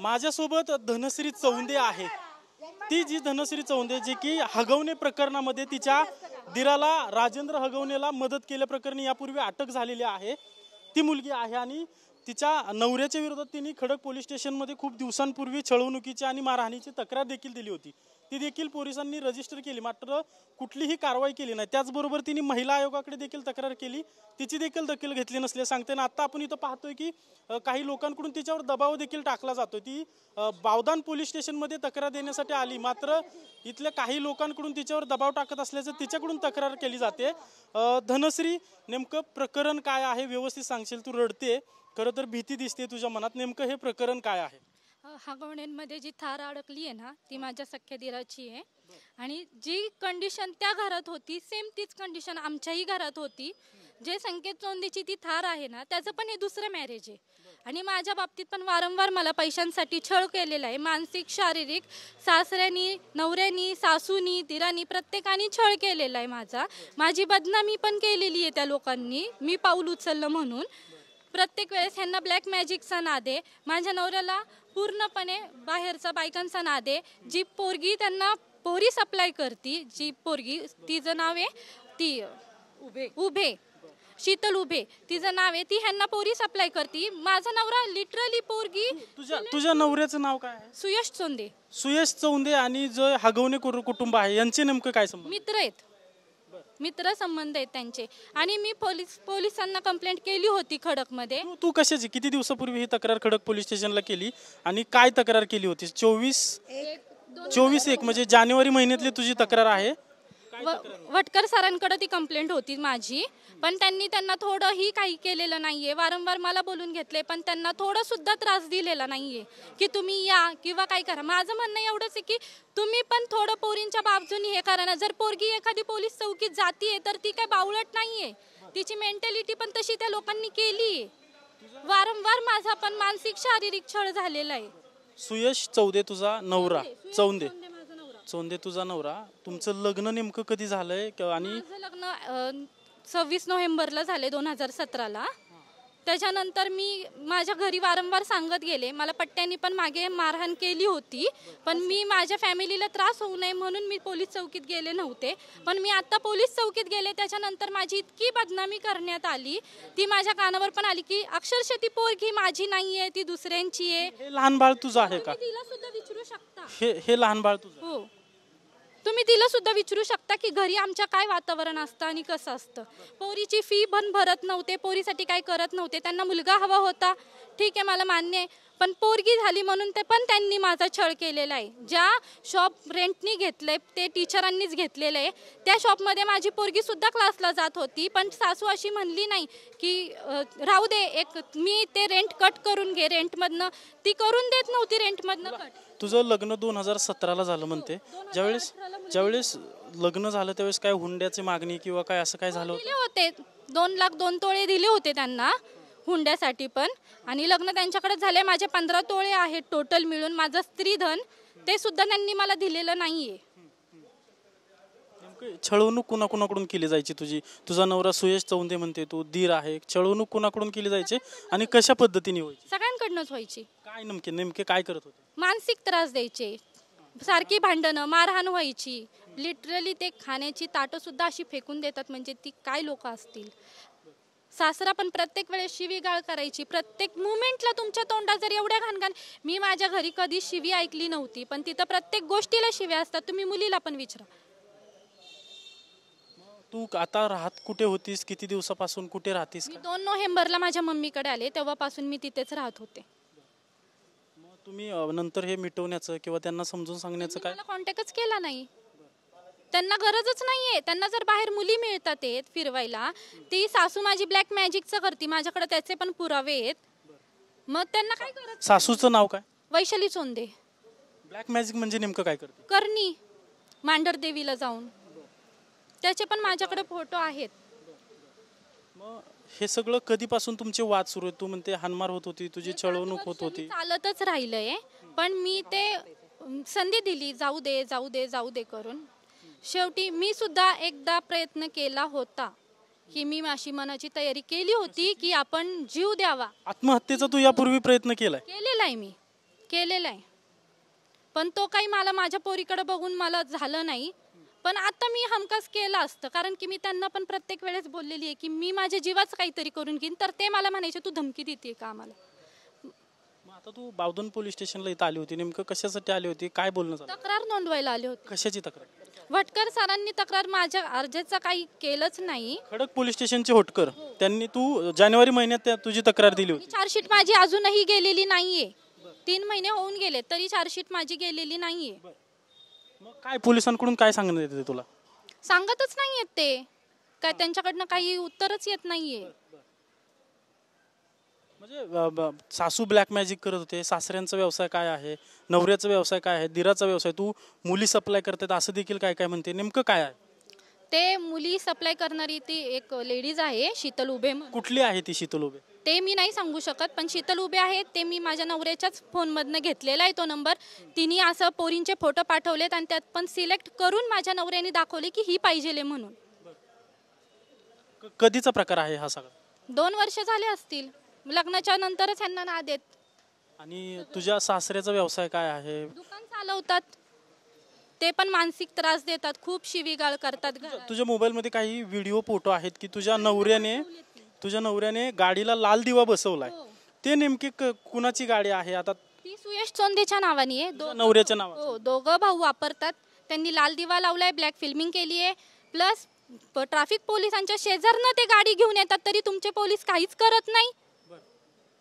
माझ्यासोबत धनश्री चौंदे आहे। ती जी धनश्री चौंदे जी की हगवणे प्रकरणामध्ये तिच्या दिराला राजेंद्र हगवणेला मदत केल्याप्रकरणी यापूर्वी अटक झालेली आहे। ती मुलगी आहे आणि तिच्या नवऱ्याच्या विरोधात तिने खडक पोलीस स्टेशनमध्ये खूप दिवसांपूर्वी छळवणुकीची आणि मारहाणीची तक्रार देखील दिली होती। ती देखील पोलिसांनी रजिस्टर केली, मात्र कुठलीही कारवाई केली नाही। त्याचबरोबर तिने महिला आयोगाकडे देखील तक्रार केली, तिची देखील दखल घेतली नसल्याचे सांगते ना। आता आपण इथं पाहतोय की काही लोकांकडून तिच्यावर दबाव देखील टाकला जातोय। ती बावदान पोलीस स्टेशनमध्ये तक्रार देण्यासाठी आली, मात्र इथल्या काही लोकांकडून तिच्यावर दबाव टाकत असल्याचं तिच्याकडून तक्रार केली जाते। धनश्री, नेमकं प्रकरण काय आहे व्यवस्थित सांगशील? तू रडते, खरं तर भीती दिसते तुझ्या मनात, नेमकं हे प्रकरण काय आहे? हगवण्यांमध्ये जी थार अडकली आहे ना, ती माझ्या सख्या दिराची आहे आणि जी कंडिशन त्या घरात होती सेम तीच कंडिशन आमच्याही घरात होती। जे संकेत चोंदेची ती थार आहे ना, त्याचं पण हे दुसरं मॅरेज आहे आणि माझ्या बाबतीत पण वारंवार मला पैशांसाठी छळ केलेला आहे, मानसिक शारीरिक। सासऱ्यानी, नवऱ्यानी, सासूनी, दिरानी प्रत्येकाने छळ केलेला आहे। माझी बदनामी पण केलेली आहे त्या लोकांनी, मी पाऊल उचललं म्हणून। प्रत्येक वेळेस ह्यांना ब्लॅक मॅजिकचा नाद आहे, माझ्या नवऱ्याला पूर्णपणे बाहेरचा बायकांचा नाद आहे। जी पोरगी त्यांना पोरी सप्लाय करती, जी पोरगी तिचं नाव आहे ती उभे, शीतल उभे तिचं नाव आहे, ती ह्यांना पोरी सप्लाय करती। माझा नवरा लिटरली पोरगी। तुझ्या नवऱ्याचं नाव काय आहे? सुयश चोंदे। सुयश चौंदे आणि जो हगवणे कुटुंब आहे यांचे नेमकं काय संबंध? मित्र आहेत, मित्र संबंध आहेत त्यांचे आणि मी पोलिसांना कंप्लेंट केली होती खडकमध्ये। तू कशाची किती दिवसापूर्वी ही तक्रार खडक पोलीस स्टेशनला केली आणि काय तक्रार केली होती? 24/1 म्हणजे जानेवारी महिन्यातली तुझी तक्रार आहे। वटकर सरांकडे ती कंप्लेंट होती माझी, पण त्यांना थोडंही काही केलेलं नाहीये। वारंवार मला बोलून घेतले, पण त्यांना थोडं सुद्धा त्रास दिलेला नाहीये की तुम्ही या किंवा काय करा। माझं म्हणणं एवढंच आहे की तुम्ही पण थोडं पोरींच्या बाजूनी हे करा ना। जर पोरगी एखादी पोलीस चौकीत जातीये तर ती काय बावळट नाहीये, तिची मेंटॅलिटी पण तशी त्या लोकांनी केली। वारंवार माझा पण मानसिक शारीरिक छळ झालेला आहे। सुयश चौंदे तुझा नवरा, चौंदे तुझा नवरा, तुमचं लग्न नेमकं कधी झालंय? आणि माझं लग्न 26 नोव्हेंबरला झाले 2017ला। त्याच्यानंतर मी माझ्या घरी वारंवार सांगत गेले, मला पट्ट्यांनी पण मागे मारहाण केली होती, पण मी माझ्या फॅमिलीला त्रास होऊ नये म्हणून मी पोलीस चौकीत गेले नव्हते। पण मी आता पोलीस चौकीत गेले त्याच्यानंतर माझी इतकी बदनामी करण्यात आली, ती माझ्या कानावर पण आली की अक्षरशः ती पोरगी माझी नाहीये, ती दुसऱ्यांची आहे। हे लहान बाळ तुझं आहे का? तिला सुद्धा विचारू शकता, हे लहान बाळ तुझं? हो, तुम्ही तिला सुद्धा विचारू शकता की घरी आमच्या काय वातावरण असतं आणि कसं असतं। पोरीची फी पण भरत नव्हते, पोरीसाठी काय करत नव्हते। त्यांना मुलगा हवा होता, ठीक आहे, मला मान्य आहे, पण पोरगी झाली म्हणून ते पण त्यांनी माझा छळ केलेला आहे। ज्या शॉप रेंटनी घेतलंय ते टीचरांनीच घेतलेलं आहे, त्या शॉपमध्ये माझी पोरगी सुद्धा क्लासला जात होती, पण सासू अशी म्हणली नाही की राहू दे, एक मी ते रेंट कट करून घे रेंटमधनं, ती करून देत नव्हती रेंटमधनं कट। तुझं लग्न 2017ला झालं म्हणते, ज्यावेळेस लग्न झालं त्यावेळेस काय हुंड्याची मागणी किंवा काय असं काय झालं होते? 2 लाख 2 तोळे दिले होते त्यांना हुंड्यासाठी पण, आणि लग्न त्यांच्याकडे झाले। माझे 15 तोळे आहेत टोटल मिळून, माझं स्त्रीधन, ते सुद्धा त्यांनी मला दिलेलं नाहीये। छळवणूक कुणाकुणाकडून केली जायची तुझी? तुझा नवरा सुयश चौंदे म्हणते, तू दीर आहे, छळवणूक कुणाकडून केली जायची आणि कशा पद्धतीने व्हायची? सगळ्यांकडनंच व्हायची। काय नेमके काय करत होते? मानसिक त्रास द्यायचे, सारखी भांडणं, मारहाण व्हायची। लिटरली ते खाण्याची ताटं सुद्धा अशी फेकून देतात, म्हणजे ती काय लोक असतील। सासरा पण प्रत्येक वेळेस शिवीगाळ करायची, प्रत्येक मुमेंटला तुमच्या तोंडात जर एवढ्या घाणघाण। मी माझ्या घरी कधी शिवी ऐकली नव्हती, पण तिथं प्रत्येक गोष्टीला शिव्या असतात, तुम्ही मुलीला पण विचारा। तू आता राहत कुठे होतीस? किती दिवसापासून कुठे राहतीस? मी 2 नोव्हेंबरला माझ्या मम्मीकडे आले, तेव्हापासून मी तिथेच राहत होते। तुम्ही नंतर हे मिटवण्याचं किंवा त्यांना समजून सांगण्याचं काय? मला कॉन्टॅक्टच केला नाही, त्यांना गरजच नाहीये। त्यांना जर बाहेर मुली मिळतात फिरवायला, ती सासू माझी ब्लॅक मॅजिकचं करते, माझ्याकडे त्याचे पण पुरावे आहेत, मग त्यांना काय करत? सासूचं नाव काय? वैशाली चोंदे। ब्लॅक मॅजिक म्हणजे नेमकं काय करते? करणी, मांढर देवीला जाऊन, त्याचे पण माझ्याकडे फोटो आहेत। मग हे सगळं कधीपासून तुमचे वाद सुरू आहेत? तू म्हणते हानमार होत होती, तुझी छळवणूक होत होती, चालतच राहिलंय, पण मी ते संधी दिली, जाऊ दे जाऊ दे जाऊ दे करून। शेवटी मी सुद्धा एकदा प्रयत्न केला होता की मी अशी मनाची तयारी केली होती की आपण जीव द्यावा। आत्महत्येचा तू यापूर्वी प्रयत्न केलाय? केलेला आहे मी, केलेला आहे, पण तो काही मला माझ्या पोरीकडे बघून मला झालं नाही. पण आता मी हमखास केलं असतं, कारण की मी त्यांना पण प्रत्येक वेळेस बोललेली आहे की मी माझ्या जीवाचं काहीतरी करून घेईन. तर ते मला म्हणायचे तू धमकी देते का आम्हाला. मग आता तू बावधन पोलीस स्टेशनला इथं आली होती, नेमकं कशासाठी आली होती, काय बोलणं झालं? तक्रार नोंदवायला आले होते. कशाची तक्रार? वटकर सरांनी तक्रार माझ्या अर्जाचा काही केलंच नाही. खडक पोलीस स्टेशनचे होटकर त्यांनी तू जानेवारी महिन्यात तुझी तक्रार दिली होती. चार्जशीट माझी अजूनही गेलेली नाहीये. 3 महिने होऊन गेले तरी चार्जशीट माझी गेलेली नाहीये. मग काय पोलिसांकडून काय सांगण्यात येते तुला? सांगतच नाहीयेत ते काय, त्यांच्याकडनं काही उत्तरच येत नाहीये. म्हणजे सासू ब्लॅक मॅजिक करत होते, सासऱ्यांचा व्यवसाय काय आहे, नवऱ्याचा व्यवसाय काय आहे, दिराचा व्यवसाय, तू मुली सप्लाय करतात असं देखील काय काय म्हणते, नेमकं काय आहे? ते मुली सप्लाय करणारी ती एक लेडीज आहे शीतल उभे म्हणून. कुठली आहे ती शीतल उभे? ते मी नाही सांगू शकत, पण शीतल उभे आहेत ते मी माझ्या नवऱ्याच्याच फोनमधनं घेतलेला आहे तो नंबर. तिने असं पोरींचे फोटो पाठवलेत आणि त्यात पण सिलेक्ट करून माझ्या नवऱ्याने दाखवले की ही पाहिजेले म्हणून. कधीचा प्रकार आहे हा सगळा? 2 वर्ष झाले असतील, लग्नाच्या नंतरच ह्यांना ना देत. आणि तुझ्या सासऱ्याचा व्यवसाय काय आहे? दुकान चालवतात, ते पण मानसिक त्रास देतात, खूप शिवीगाळ करतात. तुझ्या मोबाईल मध्ये काही व्हिडिओ फोटो आहेत की तुझ्या नवऱ्याने गाडीला लाल दिवा बसवलाय, ते नेमकी कुणाची गाडी आहे? आता ती सुयश चोंदेच्या नावाने आहे, नवऱ्याच्या नावाने. हो, दोघं भाऊ वापरतात. त्यांनी लाल दिवा लावलाय, ब्लॅक फिल्मिंग केली आहे. प्लस ट्रॅफिक पोलिसांच्या शेजारनं ते गाडी घेऊन येतात तरी तुमचे पोलीस काहीच करत नाही.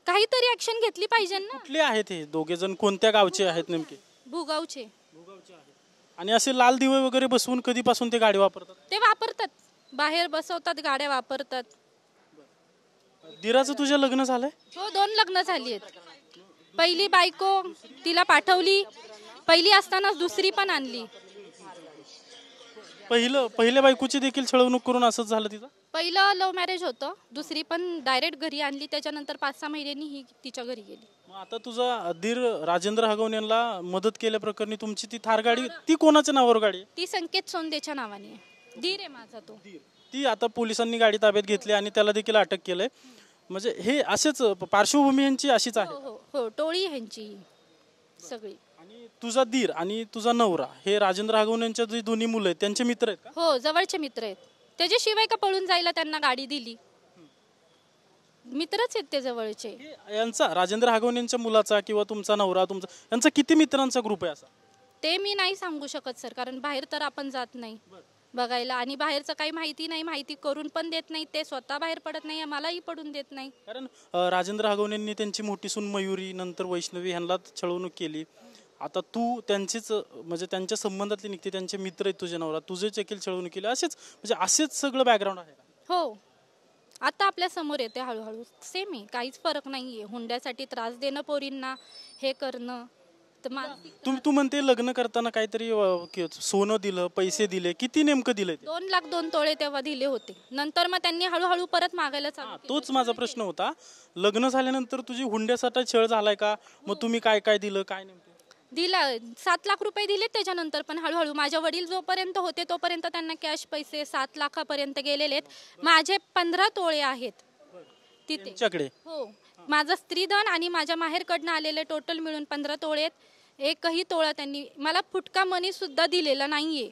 काहीतरी ऍक्शन घेतली पाहिजे ना. कुठले आहेत हे दोघे जण, कोणत्या गावचे आहेत नेमके? भुगावचे. आणि असे लाल दिवे वगैरे बसवून कधीपासून ते गाडी वापरतात? ते वापरतात, बाहेर बसवतात, गाड्या वापरतात. दिराचं तुझ्या लग्न झालंय? हो, 2 लग्न झाली आहेत. पहिली बायको तिला पाठवली, पहिली असतानाच दुसरी पण आणली. पहिल्या बायकोची देखील छळवणूक करून असंच झालं तिचं? पहिलं लव्ह मॅरेज होतं, दुसरी पण डायरेक्ट घरी आणली. त्याच्यानंतर 5-6 महिन्यांनी ही तिच्या घरी गेली. मग आता तुझा दीर राजेंद्र हगवणे यांना मदत केल्याप्रकरणी तुमची ती थार गाडी, ती कोणाच्या नावावर गाडी आहे? ती संकेत सोंदेच्या नावाने आहे. दीर आहे माझा तो. ती आता पोलिसांनी गाडी ताब्यात घेतली आणि त्याला देखील अटक केलंय. म्हणजे हे असेच पार्श्वभूमी यांची अशीच आहे? हो हो, टोळी ह्यांची सगळी. आणि तुझा दीर आणि तुझा नवरा हे राजेंद्र हगवणे यांच्या जे दोन्ही मुलं आहेत त्यांचे मित्र आहेत का? हो, जवळचे मित्र आहेत. त्याच्याशिवाय का पळून जायला त्यांना गाडी दिली? मित्रच आहेत ते जवळचे. यांचा राजेंद्र हगवणे यांच्या मुलाचा किंवा तुमचा नवरा तुमचा यांचा किती मित्रांचा ग्रुप आहे असा? ते मी नाही सांगू शकत सर, कारण बाहेर तर आपण जात नाही बघायला आणि बाहेरचं काही माहिती नाही, माहिती करून पण देत नाही. ते स्वतः बाहेर पडत नाही, मलाही पडून देत नाही. कारण राजेंद्र हगवणेंनी त्यांची मोठी सून मयुरी नंतर वैष्णवी ह्यांना छळवणूक केली. आता तू त्यांचीच म्हणजे त्यांच्या संबंधातली निघते, त्यांचे मित्र आहेत तुझे नवरा, तुझे देखील छळवणूक केली, असेच सगळं बॅकग्राऊंड आहे का? हो, आता आपल्या समोर येते हळूहळू. सेम आहे, काहीच फरक नाहीये. हुंड्यासाठी त्रास देणं पोरींना, हे करणं. तू म्हणते लग्न करताना काहीतरी सोनं दिलं, पैसे दिले, किती नेमकं दिलंय? 2 लाख 2 तोळे तेव्हा दिले होते. नंतर मग त्यांनी हळूहळू परत मागायला चालू केलं. तोच माझा प्रश्न होता, लग्न झाल्यानंतर तुझी हुंड्यासाठी छळ झालाय का? मग तुम्ही काय काय दिलं, काय नेमकं दिला? 7 लाख रुपये दिले त्याच्यानंतर, पण हळूहळू माझ्या वडील जोपर्यंत होते तोपर्यंत त्यांना कॅश पैसे 7 लाखापर्यंत गेलेले. माझे 15 तोळे आहेत तिथे. हो, माझं स्त्रीधन आणि माझ्या माहेरकडनं आलेले टोटल मिळून 15 तोळे आहेत. एकही तोळा त्यांनी मला फुटका मनी सुद्धा दिलेला नाहीये.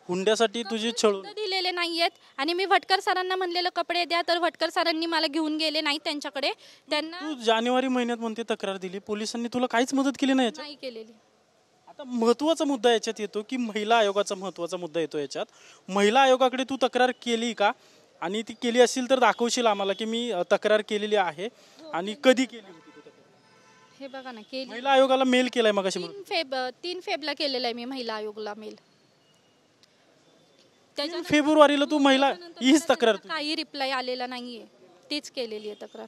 हुंड्यासाठी तुझी छळ दिलेले नाहीयेत. आणि मी भटकर सरांना म्हणलेलं कपडे द्या, तर भटकर सरांनी मला घेऊन गेले नाही त्यांच्याकडे. त्यांना तू जानेवारी महिन्यात म्हणते तक्रार दिली, पोलिसांनी तुला काहीच मदत केली नाही? नाही केलेली. आता महत्वाचा मुद्दा याच्यात येतो की महिला आयोगाचा महत्वाचा मुद्दा येतो याच्यात. महिला आयोगाकडे तू तक्रार केली का? आणि ती केली असेल तर दाखवशील आम्हाला की मी तक्रार केलेली आहे, आणि कधी केली होती? हे बघा ना, केली. महिला आयोगाला मेल केलाय मगाशी? 3 फेबला केलेला आहे मी महिला आयोगाला मेल. 3 फेब्रुवारीला तू महिला हीच तक्रार? काही रिप्लाय आलेला नाहीये, तीच केलेली आहे तक्रार.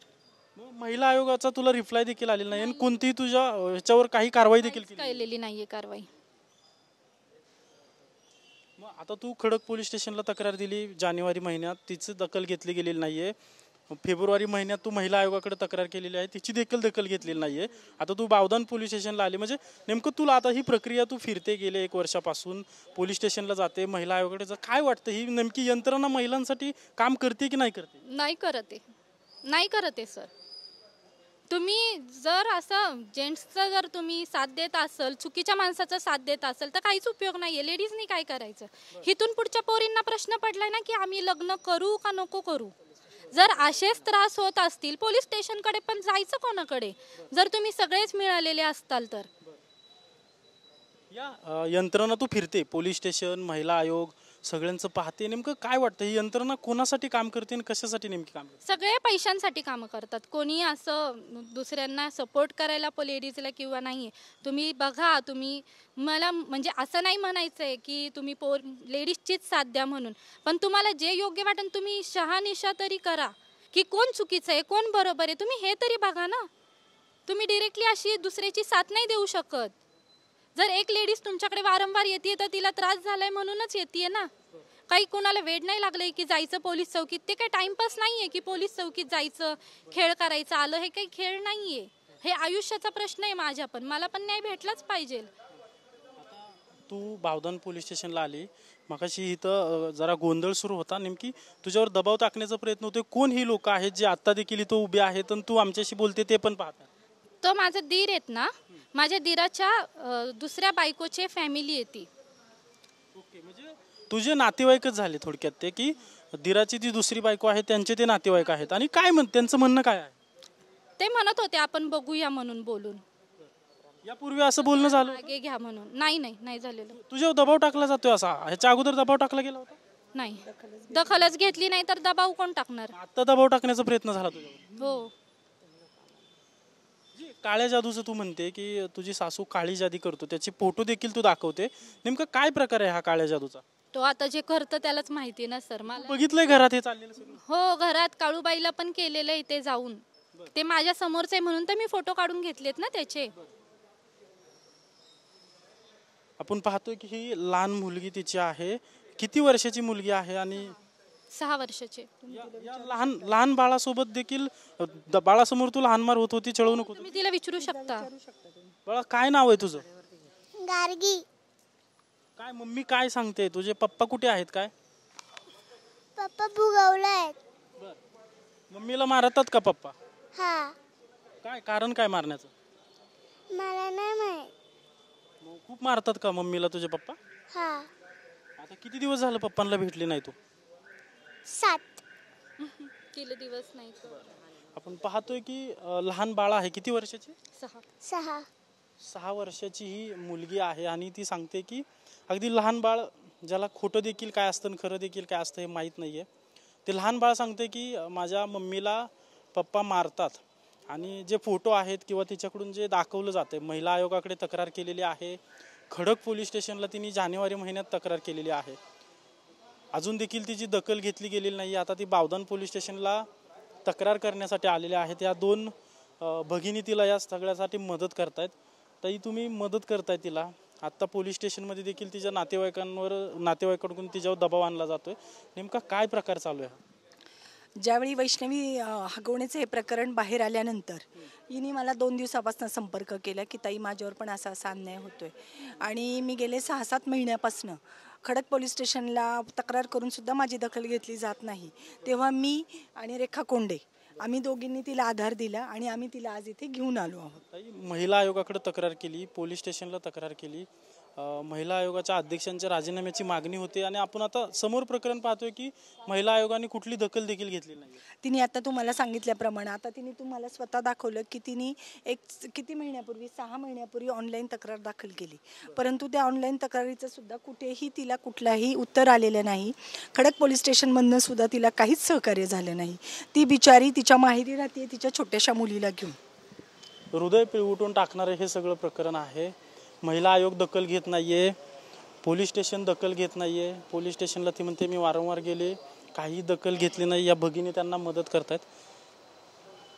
महिला आयोगाचा तुला रिप्लाय देखील आलेला नाही आणि कोणतीही तुझ्या याच्यावर काही कारवाई देखील केलेली नाहीये कारवाई. आता तू खडक पोलीस स्टेशनला तक्रार दिली जानेवारी महिन्यात, तिची दखल घेतली गेलेली नाहीये. फेब्रुवारी महिन्यात तू महिला आयोगाकडे तक्रार केलेली आहे, तिची देखील दखल घेतलेली नाहीये. आता तू बावधन पोलीस स्टेशनला आली, म्हणजे नेमकं तुला आता ही प्रक्रिया तू फिरते गेले 1 वर्षापासून, पोलीस स्टेशनला जाते, महिला आयोगाकडे काय वाटतं, ही नेमकी यंत्रणा महिलांसाठी काम करते की नाही करते? नाही करते सर. तुम्ही जर असं जेंट्सचा जर तुम्ही साथ देत असाल, चुकीच्या माणसाचा साथ देत असाल तर काहीच उपयोग नाहीये. लेडीजनी काय करायचं? इथून पुढच्या पोरींना प्रश्न पडलाय ना की आम्ही लग्न करू का नको करू. जर असेच त्रास होत असतील पोलीस स्टेशनकडे पण जायचं कोणाकडे, जर तुम्ही सगळेच मिळालेले असताल तर. या यंत्रणा तू फिरते, पोलीस स्टेशन, महिला आयोग सगळ्यांचं पाहते, नेमकं काय वाटतं ही यंत्रणा कोणासाठी काम करते आणि कशासाठी नेमकी काम करते? सगळे पैशांसाठी कामं करतात. कोणी असं दुसऱ्यांना सपोर्ट करायला लेडीजला किंवा नाही. तुम्ही बघा, तुम्ही मला म्हणजे असं नाही म्हणायचं आहे की तुम्ही लेडीजचीच साथ द्या म्हणून, पण तुम्हाला जे योग्य वाटेल तुम्ही शहानिशा तरी करा की कोण चुकीचं आहे कोण बरोबर आहे. तुम्ही हे तरी बघा ना. तुम्ही डिरेक्टली अशी दुसऱ्याची साथ नाही देऊ शकत. जर एक लेडीज तुमच्याकडे वारंवार येते तर तिला त्रास झालाय म्हणूनच येते ना. काही कोणाला वेळ नाही लागलंय की जायचं पोलीस चौकीत. ते काही टाइमपास नाहीये की पोलीस चौकीत जायचं खेळ करायचं आलं. हे काही खेळ नाहीये. हे आयुष्याचा प्रश्न आहे माझ्या पण. मला पण न्याय भेटलाच पाहिजे. तू बावधन पोलीस स्टेशनला आली, मगाशी इथं जरा गोंधळ सुरू होता. नेमकी तुझ्यावर दबाव टाकण्याचा प्रयत्न होतोय. कोण ही लोक आहेत जे आता देखील इथं उभे आहेत आणि तू आमच्याशी बोलते ते पण पाहतात? तो माझा दीर आहेत ना, माझ्या दीराच्या दुसऱ्या बायकोचे फॅमिली येते. ओके, म्हणजे तुझे नातेवाईकच झाले थोडक्यात ते, की दीराची जी दुसरी बायको आहे त्यांचे ते नातेवाईक आहेत. आणि काय त्यांचं म्हणणं काय आहे? ते म्हणत होते आपण बघूया म्हणून बोलून. यापूर्वी असं बोलणं झालं? मागे घ्या म्हणून. नाही झालेलं. तुझ्यावर दबाव टाकला जातोय असा? ह्याच्या अगोदर दबाव टाकला गेला होता? नाही, दखलच घेतली नाही तर दबाव कोण टाकणार? आता दबाव टाकण्याचा प्रयत्न झाला तुझ्यावर? हो. काळ्या जादूचं तू म्हणते की तुझी सासू काळी जादी करतो, त्याचे फोटो देखील तू दाखवते. नेमकं काय प्रकार आहे हा काळ्या जादूचा? तो आता जे करतं त्यालाच माहिती ना सर. मला बघितलंय घरात हे चाललेलं सगळं? हो, घरात काळूबाईला पण केलेलं आहे ते जाऊन. ते माझ्या समोरच आहे म्हणून तर मी फोटो काढून घेतलेत ना त्याचे. आपण पाहतोय की ही लहान मुलगी तिची आहे. किती वर्षाची मुलगी आहे? आणि 6 वर्षाचे. या लहान लहान बाळासोबत देखील बाळासमोर तू लहानमार होत होती, छळवणूक होत होती. तुम्ही तिला विचारू शकता. बाळा काय नाव आहे तुझं? गार्गी. काय मम्मी काय सांगते? तुझे पप्पा कुठे आहेत? काय पप्पा भुगवलाय. मम्मीला मारतात का पप्पा? हा. काय कारण काय मारण्याचं? मला नाही माहित. खूप मारतात का मम्मीला तुझे पप्पा? हा. आता किती दिवस झालं पप्पांना भेटली नाही तू? 7. किती दिवस नाही. आपण पाहतोय की लहान बाळ आहे. किती वर्षाची? 6. 6 वर्षाची ही मुलगी आहे आणि ती सांगते की अगदी लहान बाळ, ज्याला खोटं देखील काय असतं आणि खरं देखील काय असतं हे माहीत नाहीये, ते लहान बाळ सांगते की माझ्या मम्मीला पप्पा मारतात. आणि जे फोटो आहेत किंवा तिच्याकडून जे दाखवलं जाते, महिला आयोगाकडे तक्रार केलेली आहे. खडक पोलीस स्टेशनला तिने जानेवारी महिन्यात तक्रार केलेली आहे. अजून देखील तिची दखल घेतली गेलेली नाही. आता ती बावधन पोलीस स्टेशनला तक्रार करण्यासाठी आलेले आहेत. या 2 भगिनी तिला या सगळ्यासाठी मदत करतायत. ताई, तुम्ही मदत करताय तिला. आत्ता पोलीस स्टेशनमध्ये देखील तिच्या नातेवाईकांकडून तिच्यावर दबाव आणला जातोय. नेमका काय प्रकार चालू आहे? ज्यावेळी वैष्णवी हगवण्याचं हे प्रकरण बाहेर आल्यानंतर हिने मला 2 दिवसापासून संपर्क केला की ताई माझ्यावर पण असा अन्याय होतोय. आणि मी गेले 6-7 महिन्यापासून खडक पोलीस स्टेशनला तक्रार करून सुद्धा माझी दखल घेतली जात नाही. तेव्हा मी आणि रेखा कोंडे आम्ही दोघींनी तिला आधार दिला आणि आम्ही तिला आज इथे घेऊन आलो आहोत. महिला आयोगाकडे तक्रार केली, पोलीस स्टेशनला तक्रार केली, महिला आयोगाच्या अध्यक्षांच्या राजीनाम्याची मागणी होते आणि आपण आता समोर प्रकरण पाहतोय की महिला आयोगाने कुठली दखल देखील घेतली नाही. तिने आता तुम्हाला सांगितल्याप्रमाणे आता तिने तुम्हाला स्वतः दाखवलं की तिने किती महिन्यापूर्वी 6 महिन्यापूर्वी ऑनलाईन तक्रार दाखल केली. परंतु त्या ऑनलाईन तक्रारीचं सुद्धा कुठेही तिला कुठलाही उत्तर आलेलं नाही. खडक पोलीस स्टेशनमधनं सुद्धा तिला काहीच सहकार्य झालं नाही. ती बिचारी तिच्या माहेरी राहते तिच्या छोट्याशा मुलीला घेऊन. हृदय पिळवटून टाकणारे हे सगळं प्रकरण आहे. महिला आयोग दखल घेत नाहीये, पोलीस स्टेशन दखल घेत नाहीये. पोलीस स्टेशनला ती म्हणते मी वारंवार गेले, काही दखल घेतली नाही. या भगिनी त्यांना मदत करतायत.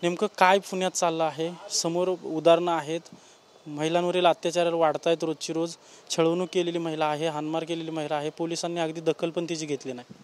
नेमकं काय पुण्यात चाललं आहे? समोर उदाहरणं आहेत. महिलांवरील अत्याचार वाढत आहेत रोजची रोज. छळवणूक केलेली महिला आहे, हाणमार केलेली महिला आहे. पोलिसांनी अगदी दखल पण तिची घेतली नाही.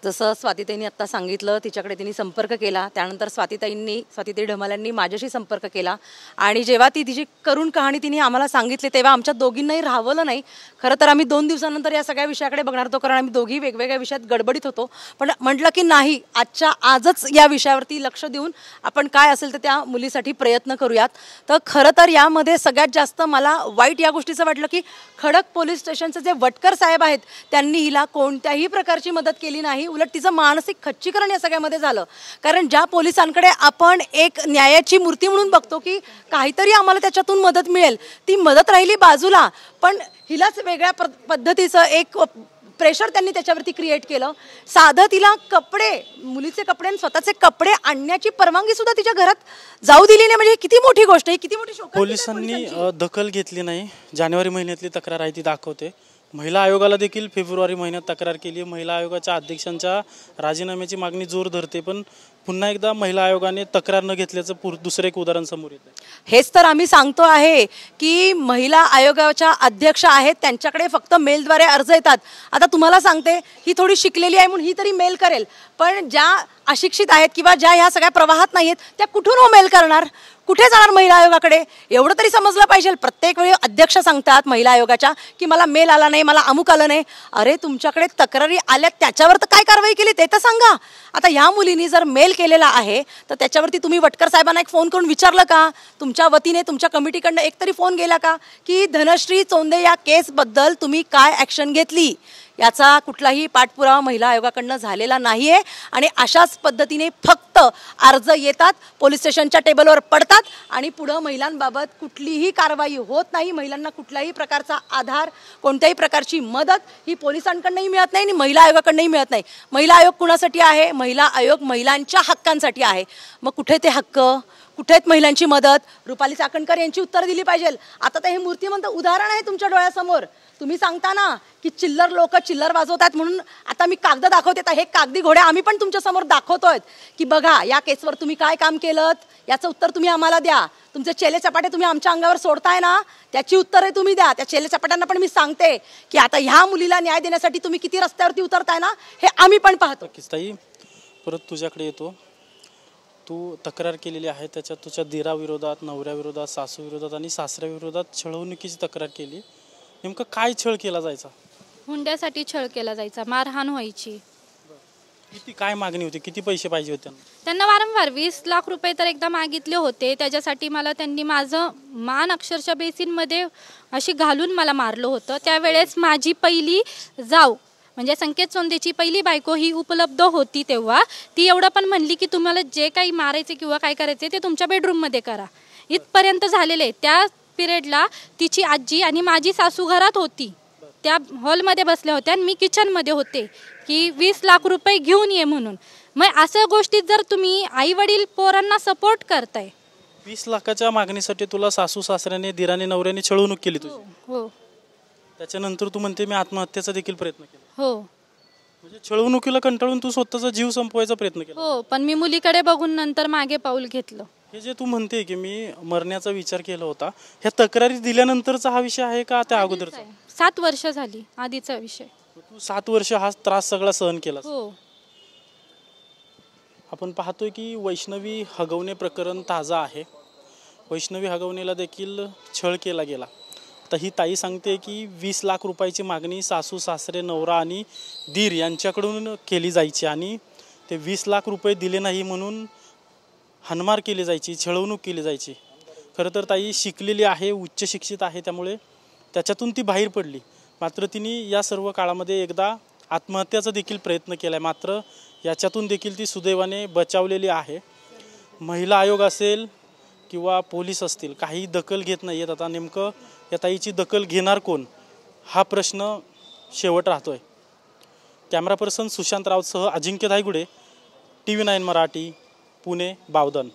जसं स्वातीताईंनी आत्ता सांगितलं, तिच्याकडे तिने संपर्क केला. त्यानंतर स्वातीताई ढमाल्यांनी माझ्याशी संपर्क केला आणि जेव्हा ती तिची करुण कहाणी तिने आम्हाला सांगितली तेव्हा आमच्या दोघींनाही राहवलं नाही. खरं तर आम्ही 2 दिवसानंतर या सगळ्या विषयाकडे बघणार होतो, कारण आम्ही दोघी वेगवेगळ्या विषयात गडबडीत होतो. पण म्हटलं की नाही, आजच या विषयावरती लक्ष देऊन आपण काय असेल तर त्या मुलीसाठी प्रयत्न करूयात. तर खरं तर यामध्ये सगळ्यात जास्त मला वाईट या गोष्टीचं वाटलं की खडक पोलीस स्टेशनचे जे वटकर साहेब आहेत त्यांनी हिला कोणत्याही प्रकारची मदत केली नाही. उलट तिचं मानसिक खच्चीकरण या सगळ्यामध्ये झालं. कारण ज्या पोलिसांकडे आपण एक न्यायाची मूर्ती म्हणून बघतो की काहीतरी आम्हाला त्याच्यातून मदत मिळेल, ती मदत राहिली बाजूला, पण हिलाच वेगळ्या पद्धतीचं एक प्रेशर त्यांनी त्याच्यावरती क्रिएट केलं. साधं तिला मुलीचे कपडे आणि स्वतःचे कपडे आणण्याची परवानगी सुद्धा तिच्या घरात जाऊ दिली नाही. म्हणजे किती मोठी गोष्ट आहे, किती मोठी शोक. पोलिसांनी दखल घेतली नाही. जानेवारी महिन्यातली तक्रार आहे ती दाखवते. महिला आयोगाला देखील फेब्रुवारी महिन्यात तक्रार केली. महिला आयोगाच्या अध्यक्षांच्या राजीनाम्याची मागणी जोर धरते, पण पुन्हा एकदा महिला आयोगाने तक्रार न घेतल्याचं दुसरं एक उदाहरण समोर येतं. हेच तर आम्ही सांगतो आहे की महिला आयोगाच्या अध्यक्ष आहेत, त्यांच्याकडे फक्त मेलद्वारे अर्ज येतात. आता तुम्हाला सांगते, ही थोडी शिकलेली आहे म्हणून ही तरी मेल करेल, पण ज्या अशिक्षित आहेत किंवा ज्या ह्या सगळ्या प्रवाहात नाही आहेत त्या कुठून मेल करणार, कुठे जाणार महिला आयोगाकडे? एवढं तरी समजलं पाहिजे. प्रत्येक वेळी अध्यक्ष सांगतात महिला आयोगाच्या की मला मेल आला नाही, मला अमुक आलं नाही. अरे तुमच्याकडे तक्रारी आल्या त्याच्यावर तर काय कारवाई केली ते तर सांगा. आता ह्या मुलीने जर मेल केलेला आहे तर त्याच्यावरती तुम्ही वटकर साहेबांना एक फोन करून विचारलं का? तुमच्या वतीने तुमच्या कमिटीकडनं एक तरी फोन गेला का की धनश्री चोंदे या केसबद्दल तुम्ही काय ॲक्शन घेतली? याचा कुठलाही पाठपुरावा महिला आयोगाकडनं झालेला नाही आहे. आणि अशाच पद्धतीने फक्त अर्ज येतात, पोलीस स्टेशनच्या टेबलवर पडतात आणि पुढं महिलांबाबत कुठलीही कारवाई होत नाही. महिलांना कुठल्याही प्रकारचा आधार, कोणत्याही प्रकारची मदत ही पोलिसांकडनंही मिळत नाही आणि महिला आयोगाकडनंही मिळत नाही. महिला आयोग कुणासाठी आहे? महिला आयोग महिलांच्या हक्कांसाठी आहे. मग कुठे ते हक्क, कुठे आहेत महिलांची मदत? रुपाली चाकणकर यांची उत्तर दिली पाहिजे. आता तर हे मूर्तिमंत उदाहरण आहे तुमच्या डोळ्यासमोर. तुम्ही सांगता ना की चिल्लर लोक चिल्लर वाजवतात म्हणून आता मी कागद दाखवते. तर हे कागदी घोडे आम्ही पण तुमच्या समोर दाखवतोय की बघा या केसवर तुम्ही काय काम केलं, याचं उत्तर तुम्ही आम्हाला द्या. तुमचे चेले चपाटे तुम्ही आमच्या अंगावर सोडताय ना, त्याची उत्तरे तुम्ही द्या. त्या चेले चपाट्यांना पण मी सांगते की आता ह्या मुलीला न्याय देण्यासाठी तुम्ही किती रस्त्यावरती उतरताय ना, हे आम्ही पण पाहतो. ताई, परत तुझ्याकडे येतो. तू तक्रार केलेली आहे, त्याच्यात तुझ्या दिराविरोधात, नवऱ्याविरोधात, सासूविरोधात आणि सासऱ्याविरोधात छळवणुकीची तक्रार केली. नेमकं काय छळ केला जायचा? हुंड्यासाठी छळ केला जायचा, मारहाण व्हायची. किती काय मागणी होती, किती पैसे पाहिजे होते त्यांना? वारंवार 20 लाख रुपये तर एकदा मागितले होते. त्याच्यासाठी मला त्यांनी माझं मान अक्षरशः बेसिनमध्ये अशी घालून मला मारलं होतं. त्यावेळेस माझी पहिली जाव म्हणजे संकेत चोंदेची पहिली बायको ही उपलब्ध होती. तेव्हा ती एवढं पण म्हणली की तुम्हाला जे काही मारायचे किंवा काय करायचे ते तुमच्या बेडरूममध्ये करा. इथपर्यंत झालेले. त्या पिरियडला तिची आजी आणि माझी सासू घरात होती, त्या हॉलमध्ये बसल्या होत्या आणि मी किचनमध्ये होते की 20 लाख रुपये घेऊन ये म्हणून. मग असं गोष्टीत जर तुम्ही आई वडील पोरांना सपोर्ट करताय. 20 लाखाच्या मागणीसाठी तुला सासू सासऱ्याने, दिराने, नवऱ्याने छळवणूक केली तुझी? हो. त्याच्यानंतर तू म्हणते मी आत्महत्येचा देखील प्रयत्न केला. हो. म्हणजे छळवणुकीला कंटाळून तू स्वतःचा जीव संपवायचा प्रयत्न केला? हो, पण मी मुलीकडे बघून नंतर मागे पाऊल घेतलं. हे जे तू म्हणते की मी मरण्याचा विचार केला होता, ह्या तक्रारी दिल्यानंतरचा हा विषय आहे का त्या अगोदरचा? 7 वर्ष झाली आधीचा विषय. तू 7 वर्ष हा त्रास सगळा सहन केला. हो. आपण पाहतोय की वैष्णवी हगवणे प्रकरण ताजा आहे. वैष्णवी हगवणेला देखील छळ केला गेला. तर ही ताई सांगते की 20 लाख रुपयाची मागणी सासू सासरे, नवरा आणि दीर यांच्याकडून केली जायची आणि ते 20 लाख रुपये दिले नाही म्हणून हाणमार केली जायची, छळवणूक केली जायची. खरं तर ताई शिकलेली आहे, उच्च शिक्षित आहे, त्यामुळे त्याच्यातून ती बाहेर पडली. मात्र तिने या सर्व काळामध्ये एकदा आत्महत्याचा देखील प्रयत्न केला आहे. मात्र याच्यातून देखील ती सुदैवाने बचावलेली आहे. महिला आयोग असेल किंवा पोलीस असतील, काही दखल घेत नाही आहेत. आता नेमकं या ताईची दखल घेणार कोण हा प्रश्न शेवट राहतोय. कॅमेरा पर्सन सुशांत राऊतसह अजिंक्य धायगुडे, TV9 मराठी, पुणे, बावधन.